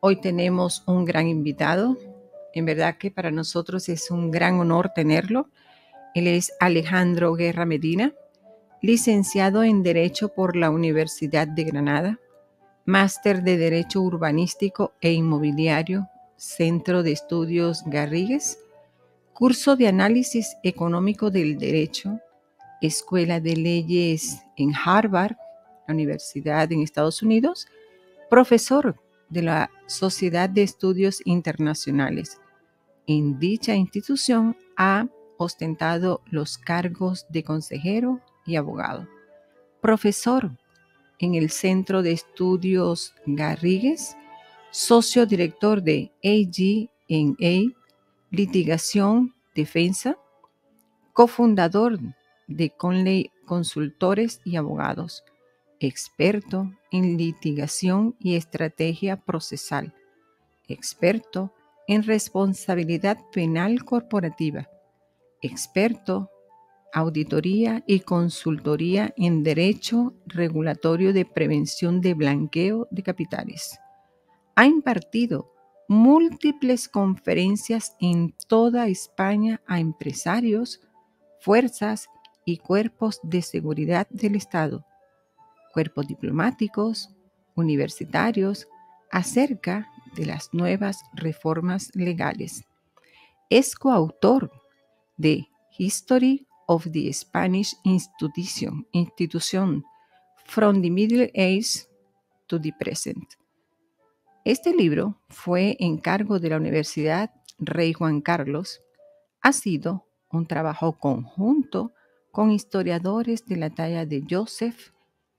Hoy tenemos un gran invitado. En verdad que para nosotros es un gran honor tenerlo. Él es Alejandro Guerra Medina, licenciado en Derecho por la Universidad de Granada, máster de Derecho Urbanístico e Inmobiliario, Centro de Estudios Garrigues, curso de Análisis Económico del Derecho, Escuela de Leyes en Harvard, la Universidad en Estados Unidos, profesor de la Sociedad de Estudios Internacionales. En dicha institución ha ostentado los cargos de consejero y abogado. Profesor en el Centro de Estudios Garrigues, socio director de AG&A, Litigación Defensa, cofundador de Conley Consultores y Abogados, experto en litigación y estrategia procesal, experto en responsabilidad penal corporativa, experto auditoría y consultoría en derecho regulatorio de prevención de blanqueo de capitales. Ha impartido múltiples conferencias en toda España a empresarios, fuerzas y cuerpos de seguridad del Estado, cuerpos diplomáticos, universitarios, acerca de las nuevas reformas legales. Es coautor de History of the Spanish Institution from the Middle Ages to the Present. Este libro fue encargo de la Universidad Rey Juan Carlos. Ha sido un trabajo conjunto con historiadores de la talla de Joseph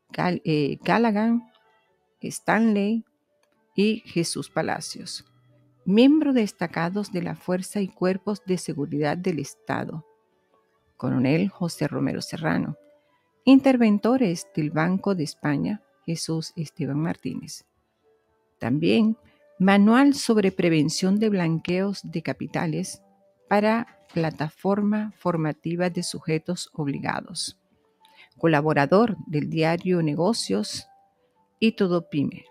Callaghan, Stanley y Jesús Palacios, miembros destacados de la Fuerza y Cuerpos de Seguridad del Estado, Coronel José Romero Serrano, interventores del Banco de España, Jesús Esteban Martínez. También Manual sobre Prevención de Blanqueos de Capitales para Plataforma Formativa de Sujetos Obligados, colaborador del diario Negocios y Todo Pyme.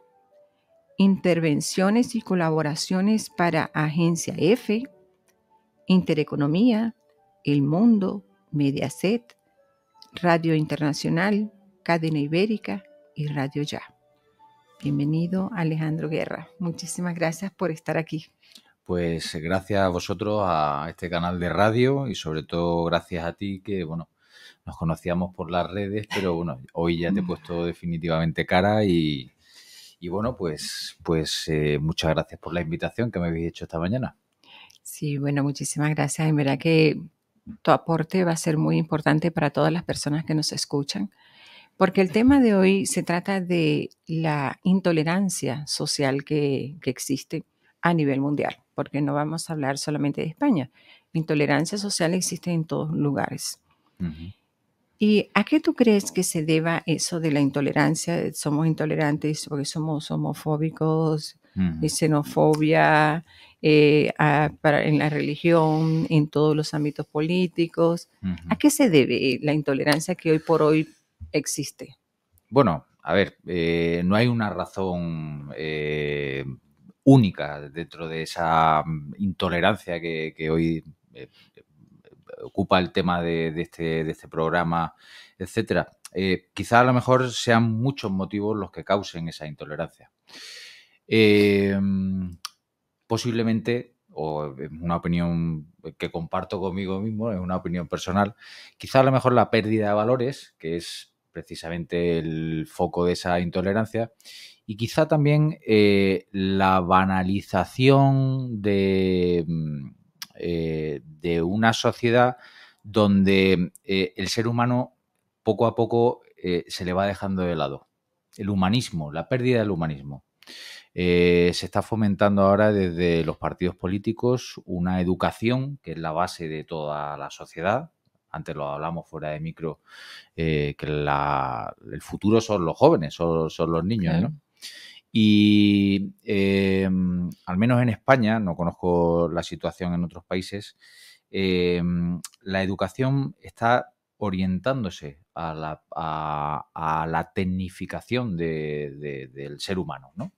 Intervenciones y colaboraciones para Agencia F, Intereconomía, El Mundo, Mediaset, Radio Internacional, Cadena Ibérica y Radio Ya. Bienvenido, Alejandro Guerra. Muchísimas gracias por estar aquí. Pues gracias a vosotros, a este canal de radio y sobre todo gracias a ti que, bueno, nos conocíamos por las redes, pero bueno, hoy ya te he puesto definitivamente cara y bueno, pues muchas gracias por la invitación que me habéis hecho esta mañana. Sí, bueno, muchísimas gracias. En verdad que tu aporte va a ser muy importante para todas las personas que nos escuchan, porque el tema de hoy se trata de la intolerancia social que existe a nivel mundial, porque no vamos a hablar solamente de España. La intolerancia social existe en todos lugares. Uh-huh. ¿Y a qué tú crees que se deba eso de la intolerancia? Somos intolerantes porque somos homofóbicos, uh-huh. Xenofobia, en la religión, en todos los ámbitos políticos. Uh-huh. ¿A qué se debe la intolerancia que hoy por hoy existe? Bueno, a ver, no hay una razón única dentro de esa intolerancia que hoy ocupa el tema de este programa, etcétera. Quizá a lo mejor sean muchos motivos los que causen esa intolerancia. Posiblemente, o es una opinión que comparto conmigo mismo, es una opinión personal, quizá a lo mejor la pérdida de valores, que es precisamente el foco de esa intolerancia, y quizá también la banalización de una sociedad donde el ser humano poco a poco se le va dejando de lado. El humanismo, la pérdida del humanismo. Se está fomentando ahora desde los partidos políticos una educación que es la base de toda la sociedad. Antes lo hablamos fuera de micro, que el futuro son los jóvenes, son los niños, claro, ¿no? Y al menos en España, no conozco la situación en otros países, la educación está orientándose a la tecnificación del ser humano, ¿no?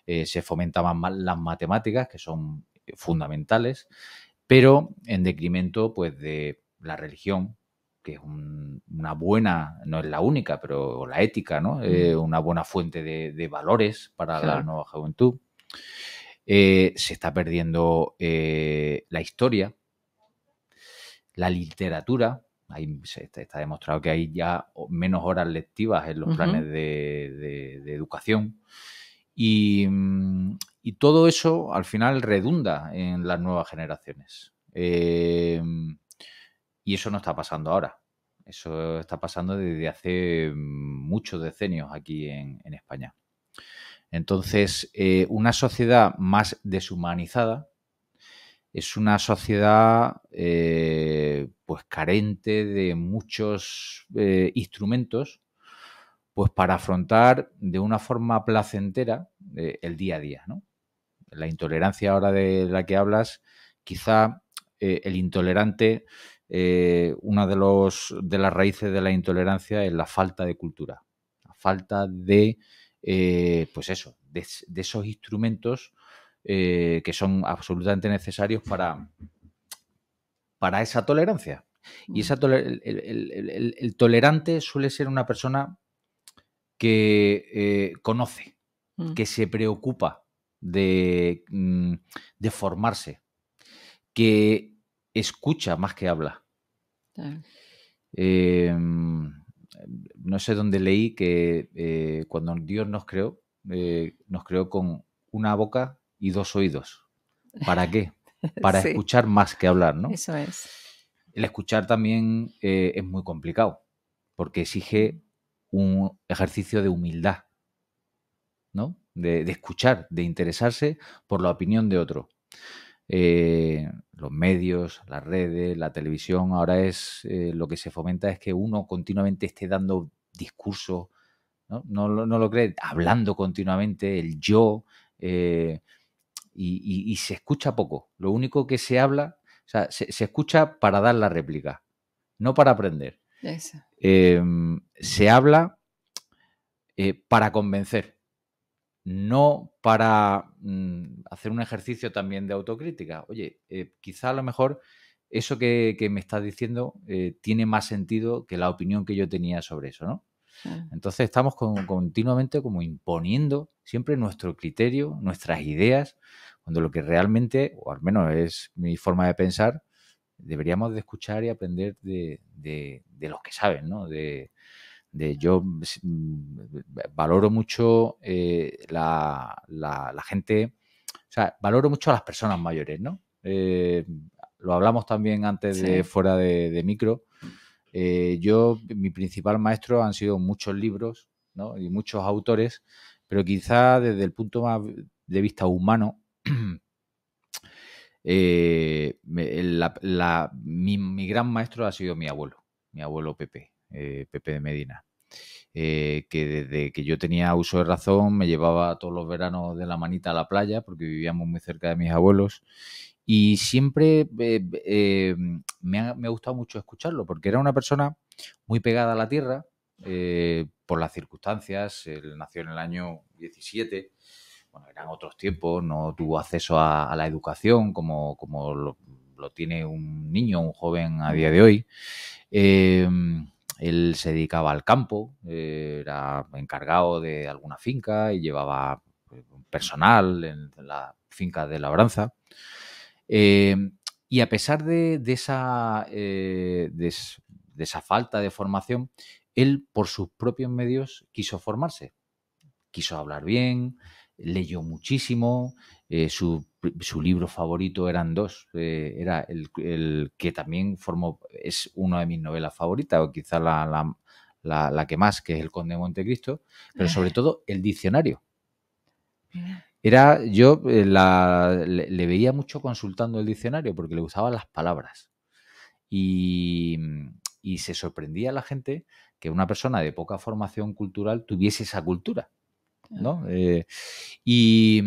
Se fomentaban más las matemáticas, que son fundamentales, pero en decremento, pues, de la religión, que es una buena, no es la única, pero la ética, ¿no? Una buena fuente de valores para la Claro. nueva juventud. Se está perdiendo la historia, la literatura. Ahí está demostrado que hay ya menos horas lectivas en los planes de educación. Y todo eso al final redunda en las nuevas generaciones. Y eso no está pasando ahora. Eso está pasando desde hace muchos decenios aquí en España. Entonces, una sociedad más deshumanizada es una sociedad pues carente de muchos instrumentos, pues para afrontar de una forma placentera el día a día, ¿no? La intolerancia ahora de la que hablas, quizá el intolerante, una de las raíces de la intolerancia es la falta de cultura, la falta de, pues eso, de esos instrumentos que son absolutamente necesarios para esa tolerancia. Y el tolerante suele ser una persona que conoce, que se preocupa de formarse, que escucha más que habla. No sé dónde leí que cuando Dios nos creó con una boca y 2 oídos. ¿Para qué? Para Sí, escuchar más que hablar, ¿no? eso es. El escuchar también es muy complicado, porque exige un ejercicio de humildad, ¿no? De escuchar, de interesarse por la opinión de otro. Los medios, las redes, la televisión, ahora es lo que se fomenta es que uno continuamente esté dando discursos, ¿no? No lo cree, hablando continuamente, el yo, y se escucha poco. Lo único que se habla, o sea, se escucha para dar la réplica, no para aprender. Eso. Se habla para convencer, no para hacer un ejercicio también de autocrítica. Oye, quizá a lo mejor eso que me estás diciendo tiene más sentido que la opinión que yo tenía sobre eso, ¿no? Entonces estamos continuamente como imponiendo siempre nuestro criterio, nuestras ideas, cuando lo que realmente, o al menos es mi forma de pensar, deberíamos de escuchar y aprender de los que saben, ¿no? Yo valoro mucho la gente, o sea, valoro mucho a las personas mayores, ¿no? Lo hablamos también antes de Sí. fuera de micro. Mi principal maestro han sido muchos libros, ¿no? Y muchos autores, pero quizá desde el punto más de vista humano, mi gran maestro ha sido mi abuelo Pepe, Pepe de Medina. Que desde que yo tenía uso de razón me llevaba todos los veranos de la manita a la playa porque vivíamos muy cerca de mis abuelos y siempre me ha gustado mucho escucharlo porque era una persona muy pegada a la tierra por las circunstancias. Él nació en el año 17, bueno, eran otros tiempos, no tuvo acceso a la educación como lo tiene un niño, un joven a día de hoy. Él se dedicaba al campo, era encargado de alguna finca y llevaba personal en la finca de labranza. Y a pesar de esa falta de formación, él por sus propios medios quiso formarse. Quiso hablar bien, leyó muchísimo, su libro favorito eran 2, era el que también es una de mis novelas favoritas, o quizá la que más, que es El Conde de Montecristo, pero sobre todo el diccionario. Yo le veía mucho consultando el diccionario porque le gustaban las palabras y se sorprendía a la gente que una persona de poca formación cultural tuviese esa cultura, ¿no? Y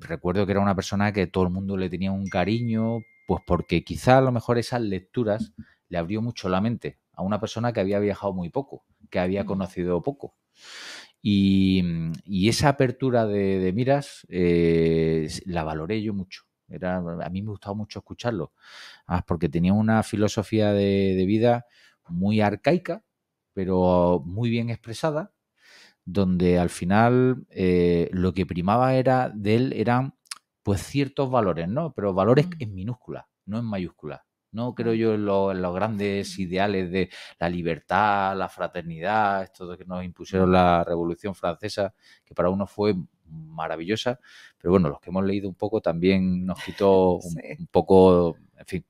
recuerdo que era una persona que todo el mundo le tenía un cariño, pues porque quizá a lo mejor esas lecturas le abrió mucho la mente a una persona que había viajado muy poco, que había conocido poco. Y esa apertura de miras la valoré yo mucho. A mí me gustaba mucho escucharlo, además porque tenía una filosofía de vida muy arcaica, pero muy bien expresada, donde al final lo que primaba de él eran pues ciertos valores, ¿no? Pero valores en minúsculas, no en mayúsculas. No creo yo en los grandes ideales de la libertad, la fraternidad, esto que nos impusieron la Revolución Francesa, que para uno fue maravillosa, pero bueno, los que hemos leído un poco también nos quitó un poco, en fin,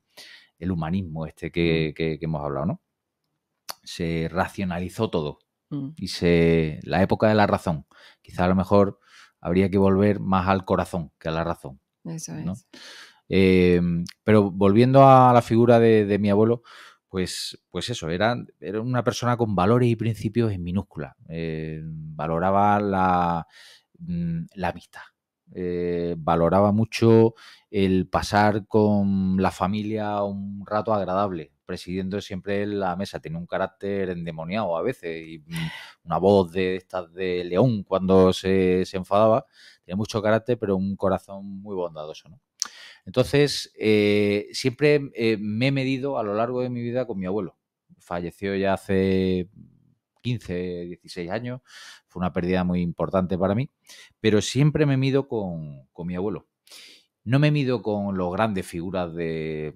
el humanismo que hemos hablado, ¿no? Se racionalizó todo y la época de la razón. Quizá a lo mejor habría que volver más al corazón que a la razón. Eso ¿no? es. Pero volviendo a la figura de mi abuelo, pues eso, era una persona con valores y principios en minúscula. Valoraba la amistad. Valoraba mucho el pasar con la familia un rato agradable, presidiendo siempre la mesa. Tenía un carácter endemoniado a veces y una voz de estas de león cuando se enfadaba. Tenía mucho carácter, pero un corazón muy bondadoso, ¿no? Entonces, siempre me he medido a lo largo de mi vida con mi abuelo. Falleció ya hace 15, 16 años. Fue una pérdida muy importante para mí, pero siempre me mido con mi abuelo. No me mido con los grandes figuras que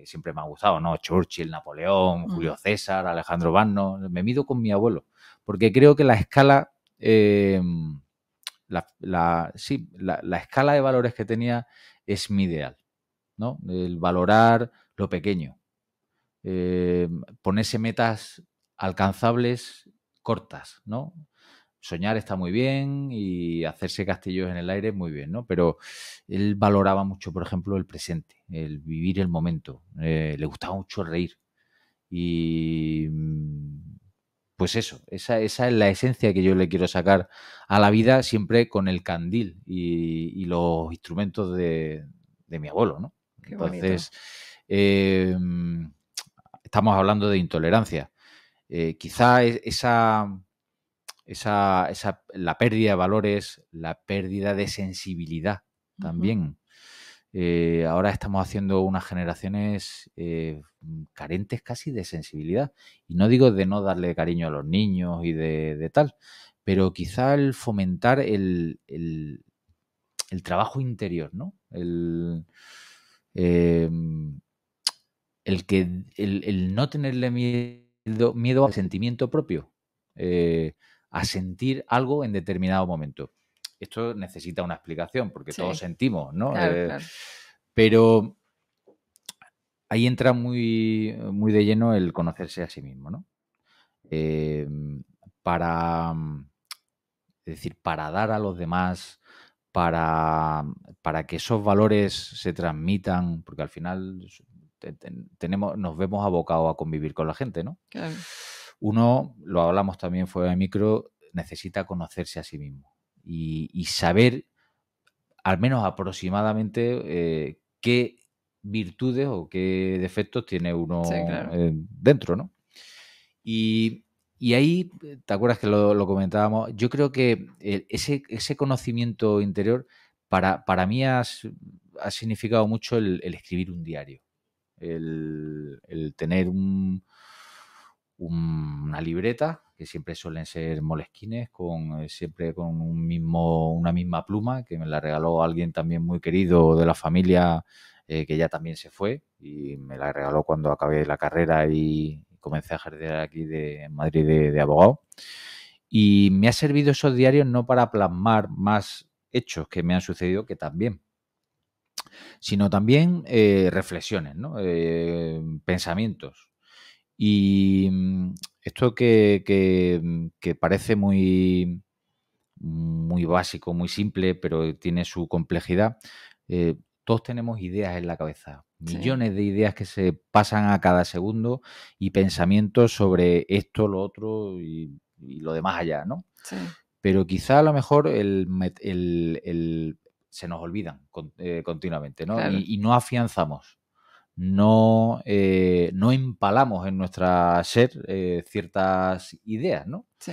siempre me han gustado, ¿no? Churchill, Napoleón, Julio César, Alejandro Magno. Me mido con mi abuelo, porque creo que la escala, la escala de valores que tenía es mi ideal, ¿no? El valorar lo pequeño, ponerse metas alcanzables cortas, ¿no? Soñar está muy bien y hacerse castillos en el aire muy bien, ¿no? Pero él valoraba mucho, por ejemplo, el presente, el vivir el momento. Le gustaba mucho reír. Y pues eso, esa es la esencia que yo le quiero sacar a la vida, siempre con el candil y los instrumentos de mi abuelo, ¿no? Qué Entonces, estamos hablando de intolerancia. Quizá la pérdida de valores, la pérdida de sensibilidad también. Ahora estamos haciendo unas generaciones carentes casi de sensibilidad. Y no digo de no darle cariño a los niños y de tal, pero quizá el fomentar el trabajo interior, ¿no? El no tenerle miedo al sentimiento propio, a sentir algo en determinado momento. Esto necesita una explicación, porque todos sentimos, ¿no? Claro. Pero ahí entra muy, muy de lleno el conocerse a sí mismo, ¿no? Es decir, para dar a los demás, para que esos valores se transmitan, porque al final nos vemos abocados a convivir con la gente, ¿no? Claro. Uno, lo hablamos también fuera de micro, necesita conocerse a sí mismo y saber, al menos aproximadamente, qué virtudes o qué defectos tiene uno dentro, ¿no? Y ahí, ¿te acuerdas que lo comentábamos? Yo creo que ese conocimiento interior para mí ha significado mucho el escribir un diario, el tener una libreta, que siempre suelen ser moleskines, siempre con una misma pluma, que me la regaló alguien también muy querido de la familia, que ya también se fue, y me la regaló cuando acabé la carrera y comencé a ejercer aquí en Madrid de abogado. Y me ha servido esos diarios no para plasmar más hechos que me han sucedido, que también, sino también reflexiones, ¿no? Pensamientos. Y esto que parece muy, muy básico, muy simple, pero tiene su complejidad. Todos tenemos ideas en la cabeza, millones de ideas que se pasan a cada segundo y pensamientos sobre esto, lo otro y lo demás allá, ¿no? Sí. Pero quizá a lo mejor se nos olvidan continuamente, ¿no? Claro. Y no afianzamos no empalamos en nuestra ser ciertas ideas, ¿no? Sí.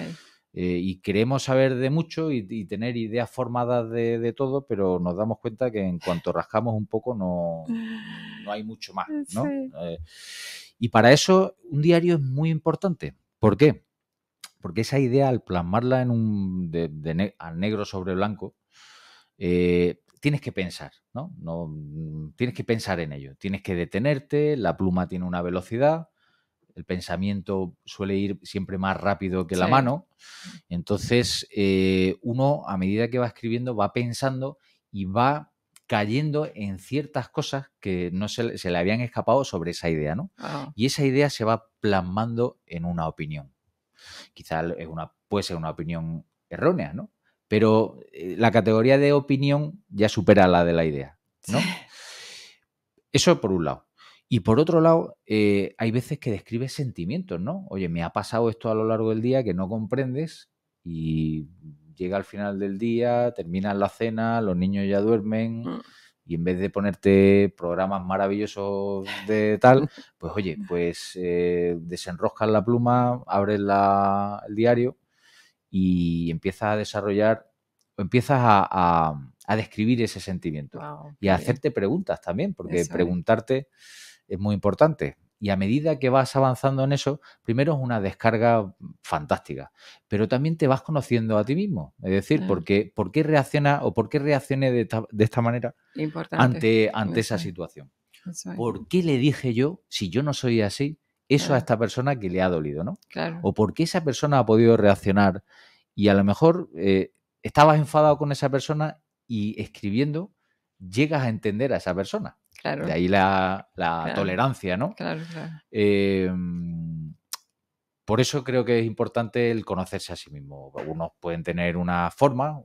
Y queremos saber de mucho y tener ideas formadas de todo, pero nos damos cuenta que en cuanto rascamos un poco no hay mucho más, ¿no? Sí. Y para eso un diario es muy importante. ¿Por qué? Porque esa idea, al plasmarla en al negro sobre blanco, tienes que pensar, ¿no? Tienes que pensar en ello. Tienes que detenerte, la pluma tiene una velocidad, el pensamiento suele ir siempre más rápido que la Sí. mano. Entonces, uno, a medida que va escribiendo, va pensando y va cayendo en ciertas cosas que no se le habían escapado sobre esa idea, ¿no? Wow. Y esa idea se va plasmando en una opinión. Quizás puede ser una opinión errónea, ¿no? Pero la categoría de opinión ya supera la de la idea, ¿no? Sí. Eso por un lado. Y por otro lado, hay veces que describes sentimientos, ¿no? Oye, me ha pasado esto a lo largo del día que no comprendes y llega al final del día, terminas la cena, los niños ya duermen y en vez de ponerte programas maravillosos de tal, pues oye, pues desenroscas la pluma, abres el diario y empiezas a desarrollar, o empiezas a describir ese sentimiento Wow, y qué a bien. hacerte preguntas también, porque Eso es. preguntarte es muy importante. Y a medida que vas avanzando en eso, primero es una descarga fantástica, pero también te vas conociendo a ti mismo. Es decir, Ah, por qué reacciona o por qué reaccioné de esta manera importante. ante esa Eso es. situación. Eso es. ¿Por qué le dije yo, si yo no soy así, eso a Ah, esta persona que le ha dolido, ¿no? claro. O por qué esa persona ha podido reaccionar y a lo mejor estabas enfadado con esa persona y escribiendo llegas a entender a esa persona. De Claro. ahí la Claro. tolerancia, ¿no? Claro. Claro. Eh, por eso creo que es importante el conocerse a sí mismo. Algunos pueden tener una forma,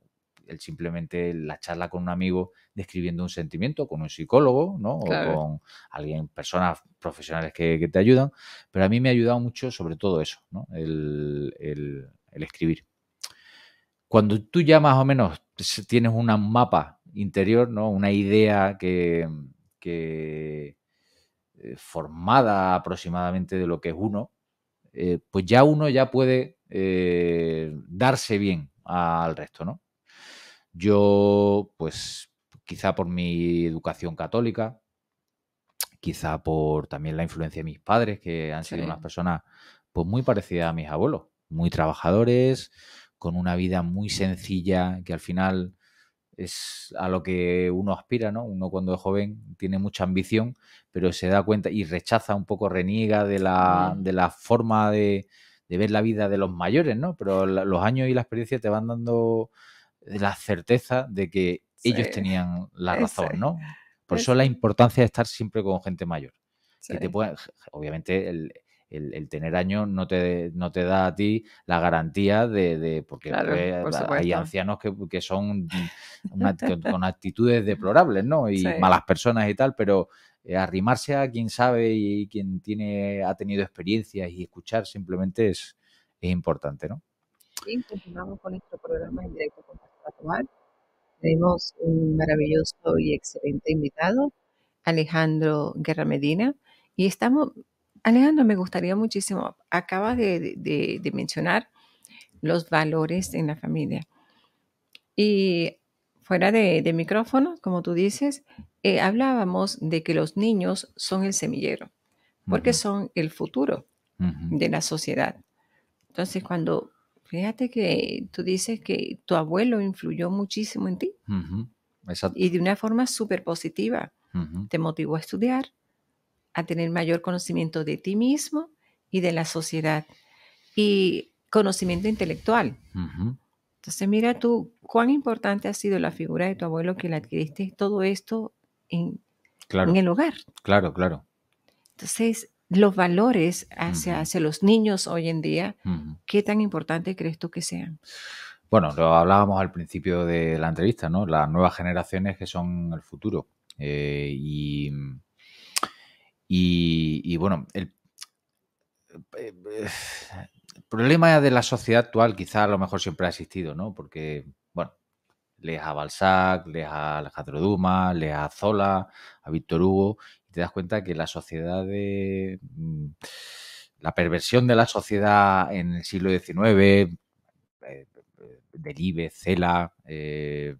el simplemente la charla con un amigo describiendo un sentimiento, con un psicólogo, ¿no? O Claro. con alguien, personas profesionales que te ayudan. Pero a mí me ha ayudado mucho sobre todo eso, ¿no? El escribir. Cuando tú ya más o menos tienes un mapa interior, ¿no? Una idea que formada aproximadamente de lo que es uno, pues ya uno ya puede darse bien al resto, ¿no? Yo, pues, quizá por mi educación católica, quizá por también la influencia de mis padres, que han sido unas Sí. personas pues muy parecidas a mis abuelos, muy trabajadores, con una vida muy sencilla, que al final es a lo que uno aspira, ¿no? Uno cuando es joven tiene mucha ambición, pero se da cuenta y rechaza un poco, reniega de la forma de ver la vida de los mayores, ¿no? Pero los años y la experiencia te van dando la certeza de que Sí. ellos tenían la Eso razón, es. ¿no? Por eso Eso la es. importancia de estar siempre con gente mayor. Que te Sí. pueda, obviamente, el tener años no te da a ti la garantía porque Claro. pues, Por hay supuesto. ancianos que son con actitudes deplorables, ¿no? Sí. Y malas personas y tal, pero arrimarse a quien sabe y quien ha tenido experiencias y escuchar simplemente es importante, ¿no? Bien, continuamos con nuestro programa en directo con Pastor Tomás. Tenemos un maravilloso y excelente invitado, Alejandro Guerra Medina. Y Alejandro, me gustaría muchísimo, acaba de mencionar los valores en la familia. Y fuera de micrófono, como tú dices, hablábamos de que los niños son el semillero, porque Ujú, son el futuro ujú, de la sociedad. Entonces, fíjate que tú dices que tu abuelo influyó muchísimo en ti ujú, y exacto. de una forma súper positiva, Ujú, te motivó a estudiar, a tener mayor conocimiento de ti mismo y de la sociedad y conocimiento intelectual. ujú. Entonces, mira tú cuán importante ha sido la figura de tu abuelo que le adquiriste todo esto en Claro, el hogar. claro, claro. Entonces, los valores Ujú, hacia los niños hoy en día, ujú. ¿qué tan importante crees tú que sean? Bueno, lo hablábamos al principio de la entrevista, ¿no? Las nuevas generaciones que son el futuro. Y bueno, eh, eh, el problema de la sociedad actual quizá a lo mejor siempre ha existido, ¿no? Porque, bueno, lees a Balzac, lees a Alejandro Dumas, lees a Zola, a Víctor Hugo, y te das cuenta que la sociedad la perversión de la sociedad en el siglo XIX, Delibes, Cela, el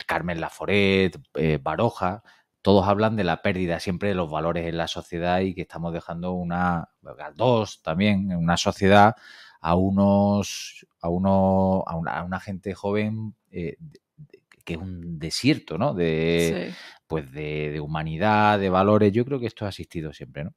Carmen Laforet, Baroja, todos hablan de la pérdida siempre de los valores en la sociedad y que estamos dejando Galdós también, en una sociedad a una gente joven que es un desierto, ¿no? Sí. Pues de humanidad, de valores. Yo creo que esto ha existido siempre, ¿no?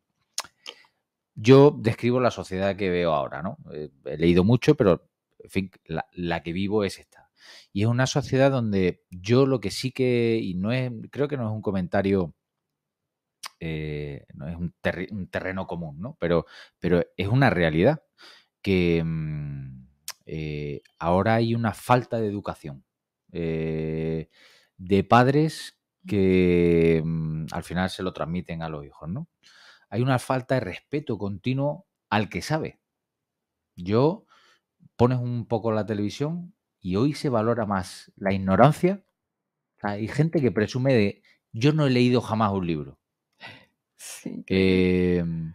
Yo describo la sociedad que veo ahora, ¿no? He leído mucho, pero en fin, la que vivo es esta. Y es una sociedad donde yo lo que sí que, y no es, creo que no es un comentario, no es un terreno común, ¿no? Pero es una realidad que ahora hay una falta de educación de padres que al final se lo transmiten a los hijos, ¿no? Hay una falta de respeto continuo al que sabe. Yo pones un poco la televisión y hoy se valora más la ignorancia. O sea, hay gente que presume de yo no he leído jamás un libro. Sí, increíble.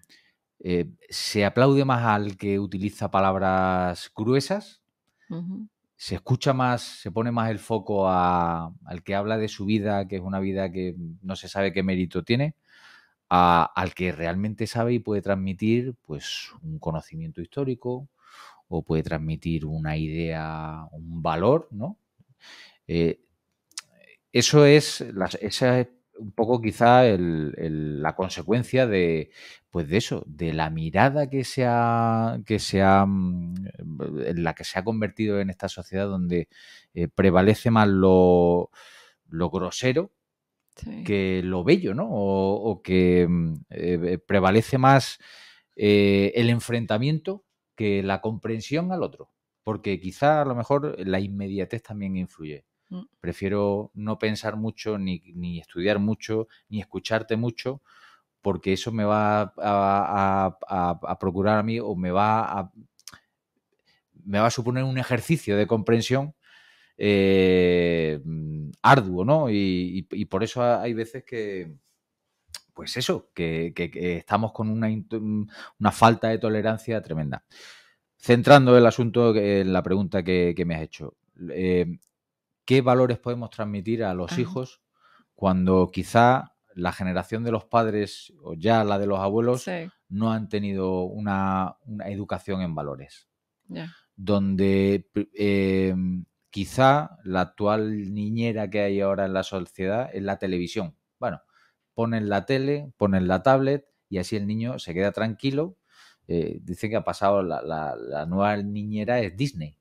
Se aplaude más al que utiliza palabras gruesas, Ujú. se escucha más, se pone más el foco al que habla de su vida, que es una vida que no se sabe qué mérito tiene, al que realmente sabe y puede transmitir pues un conocimiento histórico o puede transmitir una idea, un valor, ¿no? Eh, esa es un poco quizá la consecuencia de, pues de eso, de la mirada en la que se ha convertido en esta sociedad donde prevalece más lo grosero Sí. que lo bello, ¿no? O que prevalece más el enfrentamiento que la comprensión al otro. Porque quizá a lo mejor la inmediatez también influye. Mm. Prefiero no pensar mucho, ni estudiar mucho, ni escucharte mucho, porque eso me va a procurar a mí o me va a suponer un ejercicio de comprensión arduo, ¿no? Y por eso hay veces que, pues eso, que estamos con una falta de tolerancia tremenda. Centrando el asunto en la pregunta que me has hecho, ¿qué valores podemos transmitir a los Ah, hijos cuando quizá la generación de los padres o ya la de los abuelos sí, no han tenido una educación en valores? ya. Donde quizá la actual niñera que hay ahora en la sociedad es la televisión. Bueno, ponen la tele, ponen la tablet y así el niño se queda tranquilo. Dicen que ha pasado la nueva niñera es Disney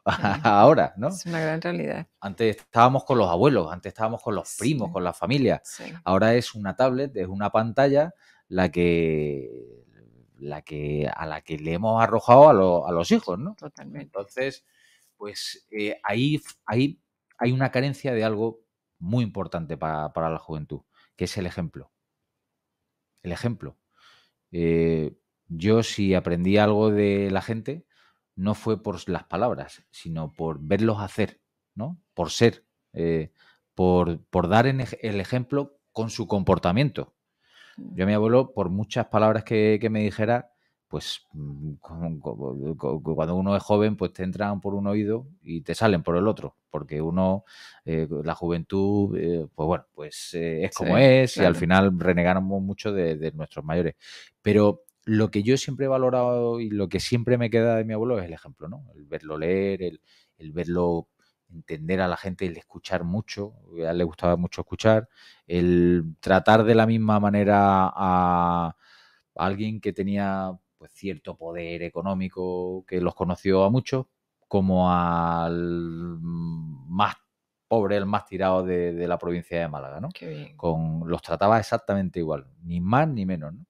Sí, ahora, ¿no? es una gran realidad. Antes estábamos con los abuelos, antes estábamos con los primos, Sí, con la familia. sí, Ahora es una tablet, es una pantalla a la que le hemos arrojado a los hijos, ¿no? totalmente. Entonces, pues ahí hay una carencia de algo muy importante para la juventud, que es el ejemplo. El ejemplo. Eh, yo si aprendí algo de la gente, no fue por las palabras, sino por verlos hacer, ¿no? Por ser, por dar el ejemplo con su comportamiento. Yo a mi abuelo, por muchas palabras que me dijera, pues cuando uno es joven, pues te entran por un oído y te salen por el otro, porque la juventud, pues bueno, pues es Sí, como es y al claro. final renegamos mucho de nuestros mayores. Pero lo que yo siempre he valorado y lo que siempre me queda de mi abuelo es el ejemplo, ¿no? El verlo leer, el verlo entender a la gente, el escuchar mucho, a él le gustaba mucho escuchar, el tratar de la misma manera a alguien que tenía pues cierto poder económico, que los conoció a muchos, como al más pobre, el más tirado de la provincia de Málaga, ¿no? Qué bien. Los trataba exactamente igual, ni más ni menos, ¿no?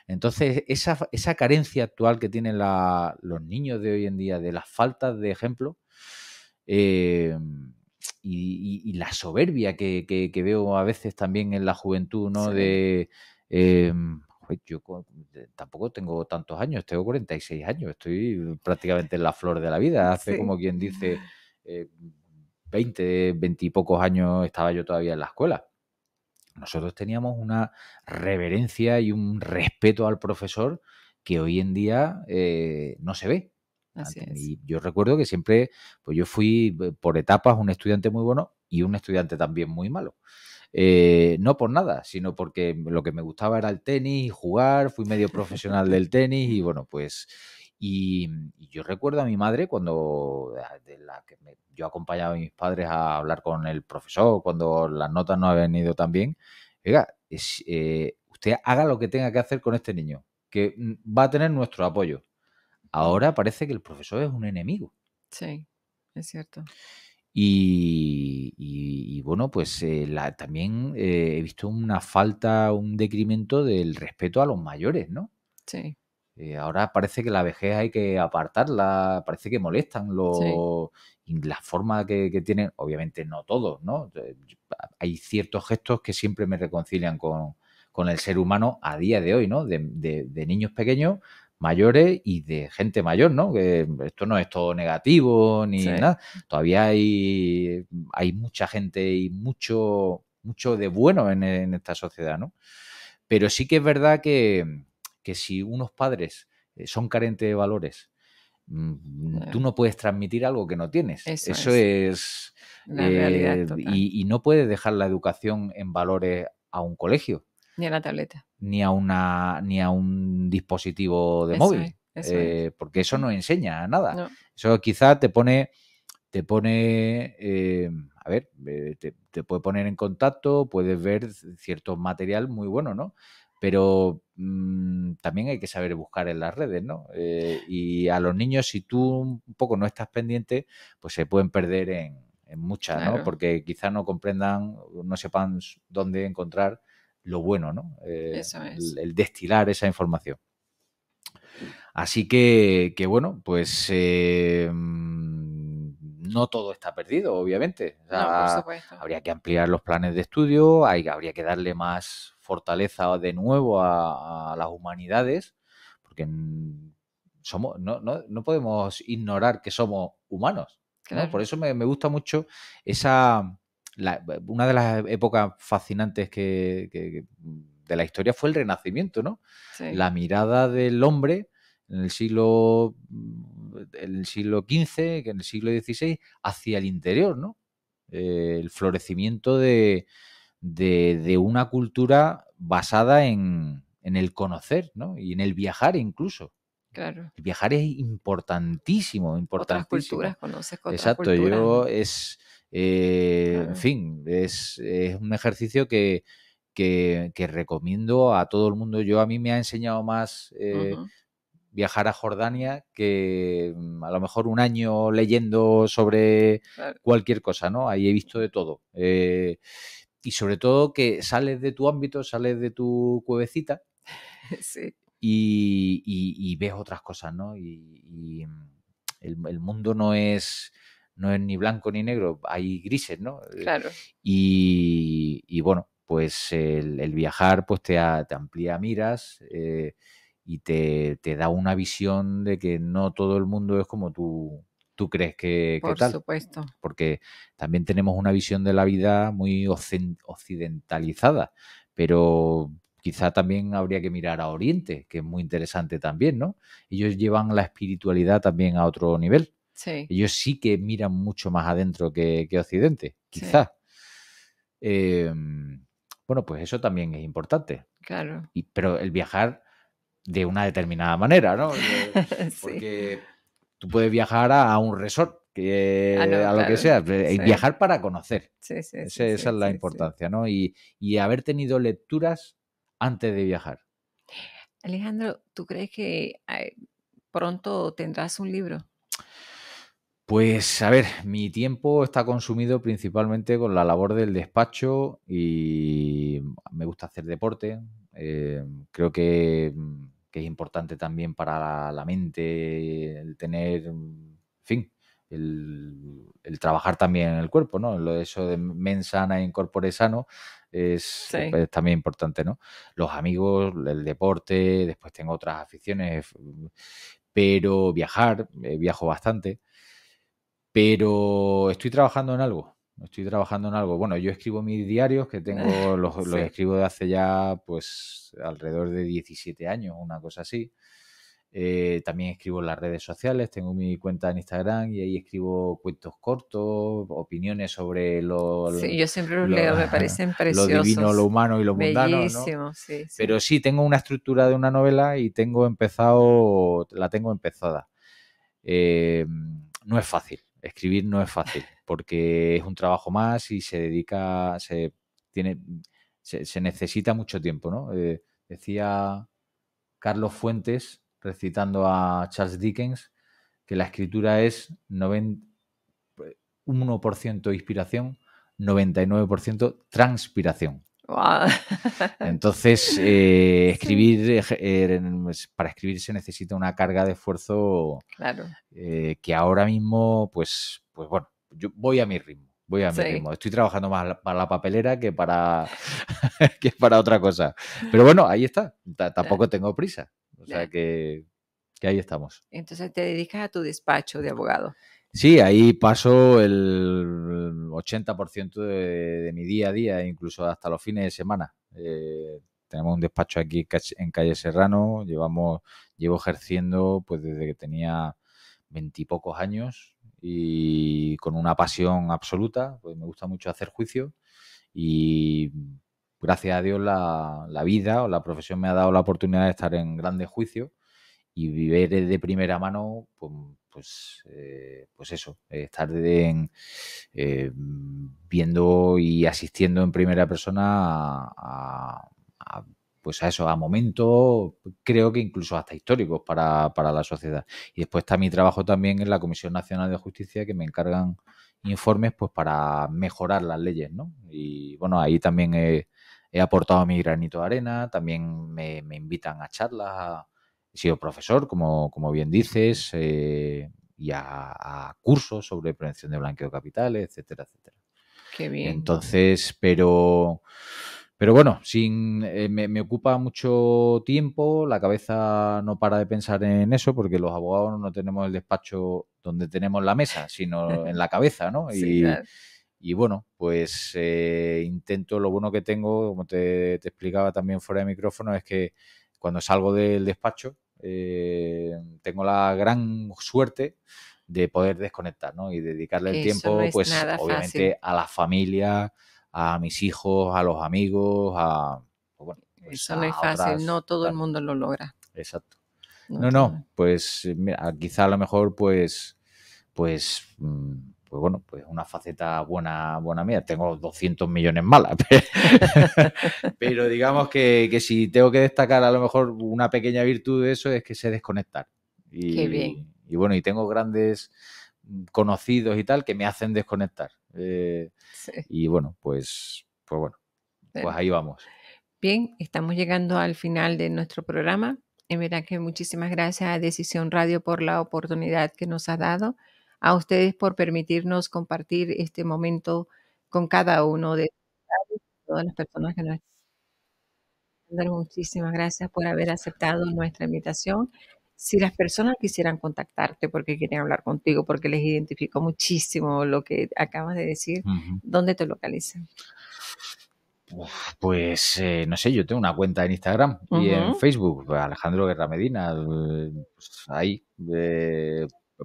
Entonces, esa carencia actual que tienen los niños de hoy en día de las faltas de ejemplo, eh, y la soberbia que veo a veces también en la juventud, ¿no? Sí, Joder, tampoco tengo tantos años, tengo 46 años, estoy prácticamente en la flor de la vida. Hace sí, como quien dice eh, 20 y pocos años estaba yo todavía en la escuela. nosotros teníamos una reverencia y un respeto al profesor que hoy en día no se ve. Así es. Y yo recuerdo que siempre, pues yo fui por etapas un estudiante muy bueno y un estudiante también muy malo. No por nada, sino porque lo que me gustaba era el tenis y jugar, fui medio profesional del tenis y bueno, pues y yo recuerdo a mi madre cuando yo acompañaba a mis padres a hablar con el profesor cuando las notas no habían ido tan bien. Oiga, usted haga lo que tenga que hacer con este niño, que va a tener nuestro apoyo. Ahora parece que el profesor es un enemigo. Sí, es cierto. Y bueno, pues también he visto una falta, un decremento del respeto a los mayores, ¿no? Sí, Ahora parece que la vejez hay que apartarla, parece que molestan sí, y la forma que tienen, obviamente no todos, ¿no? Hay ciertos gestos que siempre me reconcilian con el ser humano a día de hoy, ¿no? De niños pequeños, mayores y de gente mayor, ¿no? Que esto no es todo negativo ni sí, nada. Todavía hay mucha gente y mucho de bueno en esta sociedad, ¿no? Pero sí que es verdad que si unos padres son carentes de valores, tú no puedes transmitir algo que no tienes. eso Eso es es... la realidad total. y no puedes dejar la educación en valores a un colegio, Ni a la tableta. ni a un dispositivo de móvil, Eso es. porque eso Ujú. no enseña nada. No, Eso quizá te pone, a ver, te puede poner en contacto, puedes ver cierto material muy bueno, ¿no? Pero también hay que saber buscar en las redes, ¿no? Y a los niños, si tú un poco no estás pendiente, pues se pueden perder en muchas, ¿no? claro, Porque quizás no comprendan, no sepan dónde encontrar lo bueno, ¿no? eso es. El destilar esa información. Así que bueno, pues no todo está perdido, obviamente. O No, por sea, supuesto. habría que ampliar los planes de estudio, habría que darle más fortaleza de nuevo a las humanidades, porque no podemos ignorar que somos humanos, ¿no? Por Claro. eso me gusta mucho esa... una de las épocas fascinantes de la historia fue el Renacimiento, ¿no? Sí, La mirada del hombre en el siglo XV, que en el siglo XVI, hacia el interior, ¿no? El florecimiento de una cultura basada en el conocer, ¿no? Y en el viajar incluso. claro. El viajar es importantísimo, Otras culturas, importantísimo. conoces otras Exacto, culturas, ¿no? en Claro. fin, es un ejercicio que recomiendo a todo el mundo. A mí me ha enseñado más Ujú, viajar a Jordania que a lo mejor un año leyendo sobre claro. cualquier cosa, ¿no? Ahí he visto de todo. Y sobre todo que sales de tu ámbito, sales de tu cuevecita Sí, y ves otras cosas, ¿no? El mundo no es ni blanco ni negro, hay grises, ¿no? claro. Y bueno, pues el viajar pues te amplía miras y te da una visión de que no todo el mundo es como tú crees que Por tal. supuesto. Porque también tenemos una visión de la vida muy occidentalizada, pero quizá también habría que mirar a Oriente, que es muy interesante también, ¿no? Ellos llevan la espiritualidad también a otro nivel. Sí, Ellos sí que miran mucho más adentro que Occidente, sí, quizá. Eh, bueno, pues eso también es importante. claro. Pero el viajar de una determinada manera, ¿no? Sí. Porque tú puedes viajar a un resort, Ah, no, a lo que claro. sea, Sí, viajar para conocer. sí, sí, sí, Esa sí, es la sí, sí. importancia, ¿no? Y haber tenido lecturas antes de viajar. Alejandro, ¿tú crees que pronto tendrás un libro? Pues a ver, mi tiempo está consumido principalmente con la labor del despacho y me gusta hacer deporte. Creo que es importante también para la mente el tener, en fin, el trabajar también en el cuerpo, ¿no? Eso de mens sana in corpore sano Sí, es también importante, ¿no? Los amigos, el deporte, después tengo otras aficiones, pero viajar, viajo bastante. Pero estoy trabajando en algo. Estoy trabajando en algo. Bueno, yo escribo mis diarios, que tengo, los Sí. escribo de hace ya, pues, alrededor de 17 años, una cosa así. También escribo en las redes sociales, tengo mi cuenta en Instagram y ahí escribo cuentos cortos, opiniones sobre Sí, yo siempre los lo, leo, me parecen lo divino, lo preciosos, humano y lo mundano, ¿no? bellísimos, sí, sí. Pero sí, tengo una estructura de una novela y la tengo empezada. No es fácil, escribir no es fácil, porque es un trabajo más y tiene, se necesita mucho tiempo, ¿no? Decía Carlos Fuentes, recitando a Charles Dickens, que la escritura es 1% inspiración, 99% transpiración. Wow. Entonces, Sí, para escribir se necesita una carga de esfuerzo claro, que ahora mismo, pues bueno, yo voy a mi ritmo, voy a mi sí, ritmo. Estoy trabajando más para la papelera que para, que para otra cosa. Pero bueno, ahí está. ya, Tampoco tengo prisa. O sea ya. que ahí estamos. Entonces te dedicas a tu despacho de abogado. Sí, ahí paso el 80% de mi día a día, incluso hasta los fines de semana. Tenemos un despacho aquí en calle Serrano, llevo ejerciendo pues desde que tenía 20 y pocos años y con una pasión absoluta, pues me gusta mucho hacer juicio y gracias a Dios la vida o la profesión me ha dado la oportunidad de estar en grandes juicios y vivir de primera mano, pues eso, estar viendo y asistiendo en primera persona pues a eso, a momentos, creo que incluso hasta históricos para la sociedad. Y después está mi trabajo también en la Comisión Nacional de Justicia, que me encargan informes pues para mejorar las leyes, ¿no? Y bueno, ahí también he aportado mi granito de arena, también me invitan a charlas, he sido profesor, como bien dices, y a cursos sobre prevención de blanqueo de capitales, etcétera, etcétera. Qué bien. Entonces, pero bueno, me ocupa mucho tiempo, la cabeza no para de pensar en eso, porque los abogados no tenemos el despacho donde tenemos la mesa, sino en la cabeza, ¿no? Sí, claro. Y bueno, pues intento, lo bueno que tengo, como te explicaba también fuera de micrófono, es que cuando salgo del despacho tengo la gran suerte de poder desconectar, ¿no? Y dedicarle el Que eso no tiempo, es pues nada fácil. obviamente a la familia, a mis hijos, a los amigos, pues bueno, pues Eso no es a fácil. No otras, todo el claro, mundo lo logra. exacto. No No, todo. no, pues mira, quizá a lo mejor pues bueno, pues una faceta buena mía. Tengo 200 millones malas, pero digamos que si tengo que destacar a lo mejor una pequeña virtud de eso es que sé desconectar. Qué bien. Y bueno, y tengo grandes conocidos y tal que me hacen desconectar. Sí. Y bueno, pues bueno, pues Bueno. ahí vamos. Bien, estamos llegando al final de nuestro programa. En verdad que muchísimas gracias a Decisión Radio por la oportunidad que nos ha dado, a ustedes por permitirnos compartir este momento con cada uno de todas las personas que nos están dando. Muchísimas gracias por haber aceptado nuestra invitación. Si las personas quisieran contactarte porque quieren hablar contigo, porque les identificó muchísimo lo que acabas de decir, Ujú. ¿dónde te localizan? Pues no sé, yo tengo una cuenta en Instagram y en Ujú. Facebook, pues, Alejandro Guerra Medina, pues ahí,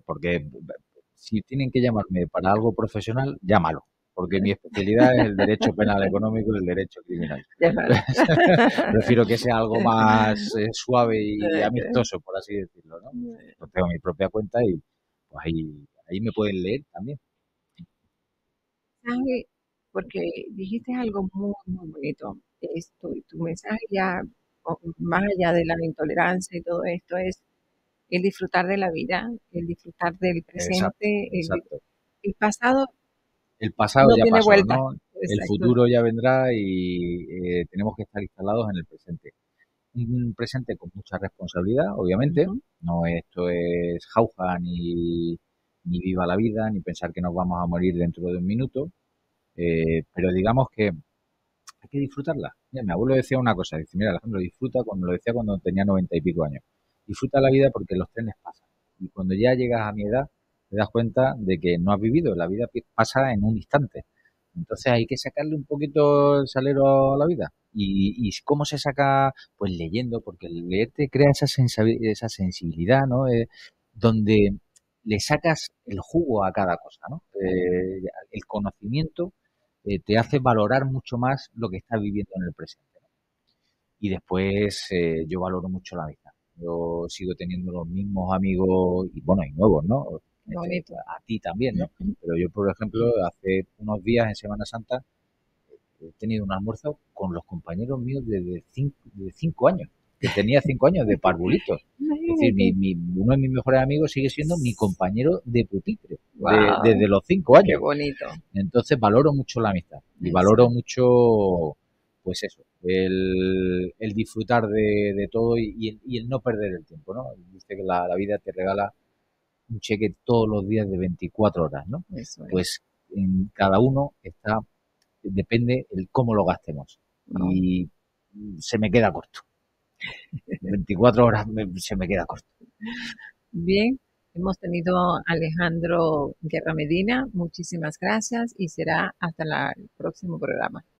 porque si tienen que llamarme para algo profesional, llámalo, porque mi especialidad es el derecho penal económico y el derecho criminal. Llámalo. Prefiero que sea algo más suave y amistoso, por así decirlo, ¿no? Pues tengo mi propia cuenta y pues ahí me pueden leer también. Mensaje, porque dijiste algo muy, muy bonito. Tu mensaje ya, más allá de la intolerancia y todo esto, es el disfrutar de la vida, el disfrutar del Exacto, presente, exacto. el pasado El pasado no ya tiene pasó, vuelta. ¿no? El Exacto. futuro ya vendrá y tenemos que estar instalados en el presente. Un presente con mucha responsabilidad, obviamente. Ujú. No esto es jauja ni viva la vida, ni pensar que nos vamos a morir dentro de un minuto. Pero digamos que hay que disfrutarla. Mira, mi abuelo decía una cosa, dice, mira Alejandro, disfruta, cuando lo decía cuando tenía 90 y pico años. Disfruta la vida porque los trenes pasan. Y cuando ya llegas a mi edad, te das cuenta de que no has vivido, la vida pasa en un instante. Entonces hay que sacarle un poquito el salero a la vida. ¿Y cómo se saca? Pues leyendo, porque el leer te crea esa sensibilidad, ¿no? Donde le sacas el jugo a cada cosa, ¿no? El conocimiento te hace valorar mucho más lo que estás viviendo en el presente. Y después yo valoro mucho la amistad. Yo sigo teniendo los mismos amigos y bueno, hay nuevos, ¿no? Bonito. A ti también, ¿no? Pero yo, por ejemplo, hace unos días en Semana Santa he tenido un almuerzo con los compañeros míos de 5 años, que tenía 5 años de parvulitos. Es decir, uno de mis mejores amigos sigue siendo mi compañero de pupitre desde los 5 años. Qué bonito. Entonces valoro mucho la amistad y valoro mucho, pues eso, el disfrutar de todo y el no perder el tiempo, ¿no? Dice que la vida te regala un cheque todos los días de 24 horas, ¿no? Eso es. Pues en cada uno depende el cómo lo gastemos. Y se me queda corto. 24 horas se me queda corto. Bien, hemos tenido a Alejandro Guerra Medina. Muchísimas gracias y será hasta el próximo programa.